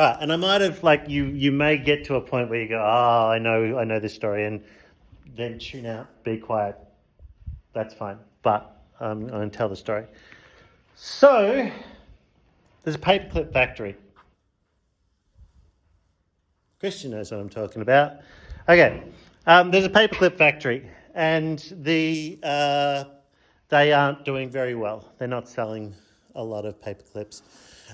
And I might have you may get to a point where you go, I know this story, and then tune out, be quiet. That's fine. But I'm going to tell the story. So there's a paperclip factory. Christian knows what I'm talking about. Okay, there's a paperclip factory, and they aren't doing very well. They're not selling a lot of paperclips.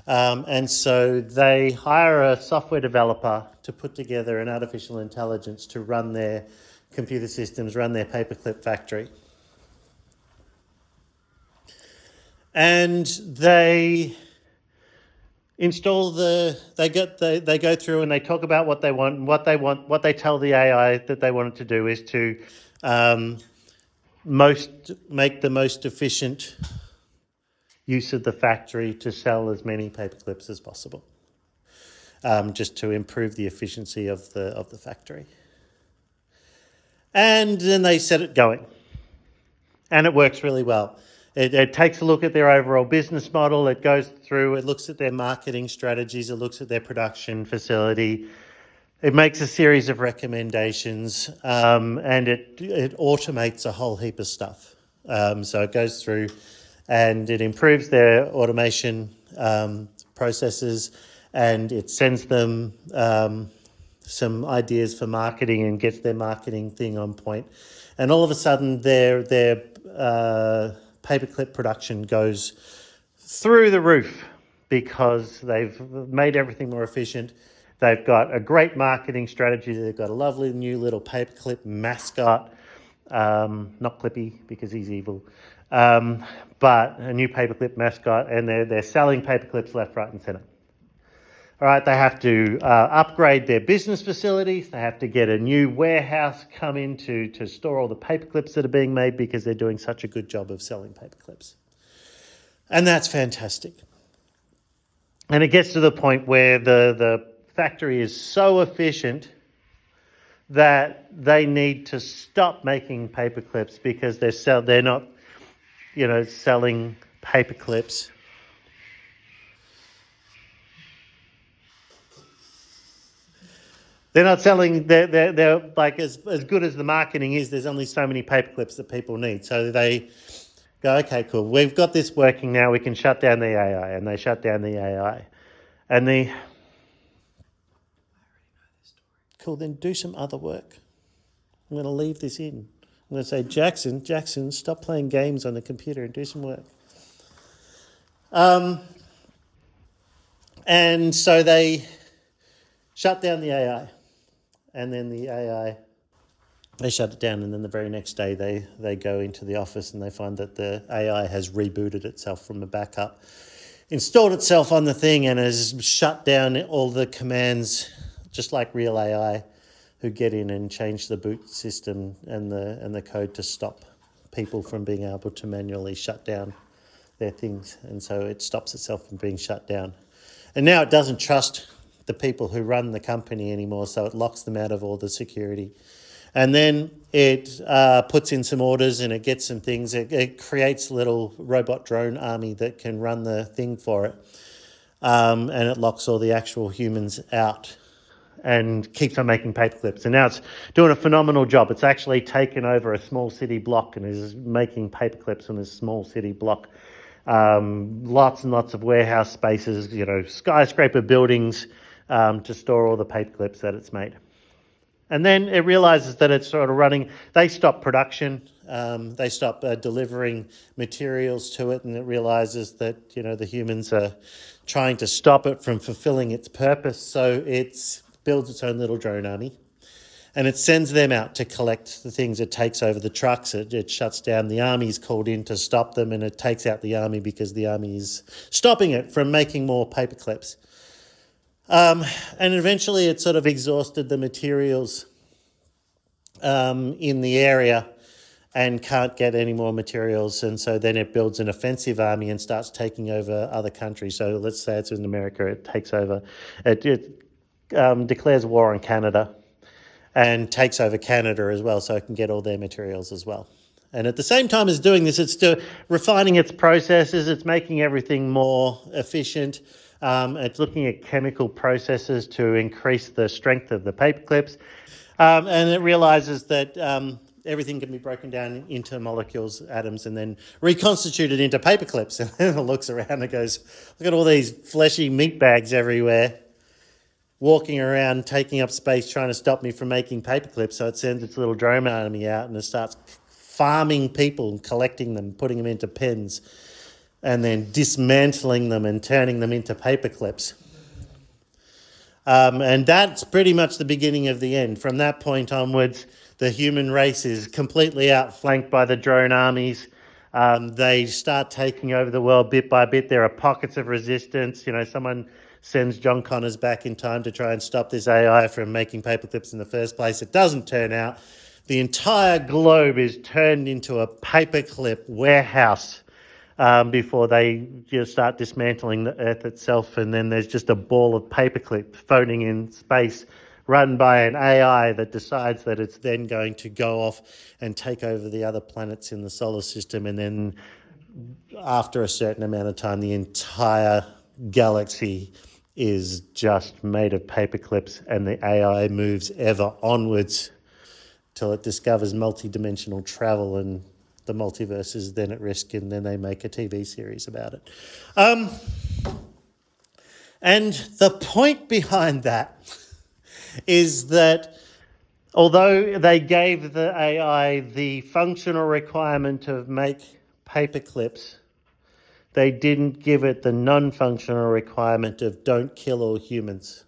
And so they hire a software developer to put together an artificial intelligence to run their computer systems, run their paperclip factory. And they install they go through and they talk about what they want, what they tell the AI that they want it to do is to make the most efficient use of the factory to sell as many paperclips as possible, just to improve the efficiency of the factory. And then they set it going, and it works really well. It takes a look at their overall business model. It goes through, it looks at their marketing strategies, it looks at their production facility. It makes a series of recommendations, and it automates a whole heap of stuff. So it goes through and it improves their automation processes, and it sends them some ideas for marketing and gets their marketing thing on point. And all of a sudden, their paperclip production goes through the roof because they've made everything more efficient. They've got a great marketing strategy. They've got a lovely new little paperclip mascot, not Clippy because he's evil, but a new paperclip mascot, and they're selling paperclips left, right, and centre. All right, they have to upgrade their business facilities. They have to get a new warehouse come in to store all the paperclips that are being made because they're doing such a good job of selling paperclips. And that's fantastic. And it gets to the point where the factory is so efficient that they need to stop making paperclips because they're not, selling paperclips. They're not selling. They're like as good as the marketing is. There's only so many paperclips that people need. So they go, okay, cool. We've got this working now. We can shut down the AI, and they shut down the AI, and cool. Then do some other work. I'm going to leave this in. I'm going to say, Jackson, stop playing games on the computer and do some work. And so they shut down the AI. And then the AI, they shut it down, and then the very next day they go into the office and they find that the AI has rebooted itself from the backup, installed itself on the thing, and has shut down all the commands, just like real AI, who get in and change the boot system and the code to stop people from being able to manually shut down their things. And so it stops itself from being shut down. And now it doesn't trust the people who run the company anymore, so it locks them out of all the security. And then it puts in some orders and it gets some things. It creates a little robot drone army that can run the thing for it. And it locks all the actual humans out and keeps on making paperclips. And now it's doing a phenomenal job. It's actually taken over a small city block and is making paperclips on this small city block. Lots and lots of warehouse spaces, skyscraper buildings to store all the paperclips that it's made. And then it realizes that it's sort of running. They stop production. They stop delivering materials to it, and it realizes that, the humans are trying to stop it from fulfilling its purpose. So it builds its own little drone army, and it sends them out to collect the things. It takes over the trucks. It shuts down. The army's called in to stop them, and it takes out the army because the army is stopping it from making more paperclips. And eventually it sort of exhausted the materials in the area and can't get any more materials. And so then it builds an offensive army and starts taking over other countries. So let's say it's in America, it takes over, it declares war on Canada and takes over Canada as well, so it can get all their materials as well. And at the same time as doing this, it's still refining its processes, it's making everything more efficient. It's looking at chemical processes to increase the strength of the paperclips. And it realizes that everything can be broken down into molecules, atoms, and then reconstituted into paperclips. And then it looks around and goes, look at all these fleshy meat bags everywhere, walking around, taking up space, trying to stop me from making paperclips. So it sends its little drone army out and it starts farming people and collecting them, putting them into pens, and then dismantling them and turning them into paperclips. And that's pretty much the beginning of the end. From that point onwards, the human race is completely outflanked by the drone armies. They start taking over the world bit by bit. There are pockets of resistance. You know, someone sends John Connors back in time to try and stop this AI from making paperclips in the first place. It doesn't turn out. The entire globe is turned into a paperclip warehouse before they just start dismantling the Earth itself, and then there's just a ball of paperclip floating in space run by an AI that decides that it's then going to go off and take over the other planets in the solar system, and then after a certain amount of time the entire galaxy is just made of paperclips, and the AI moves ever onwards till it discovers multi-dimensional travel, and the multiverse is then at risk, and then they make a TV series about it. And the point behind that is that although they gave the AI the functional requirement of make paperclips, they didn't give it the non-functional requirement of don't kill all humans.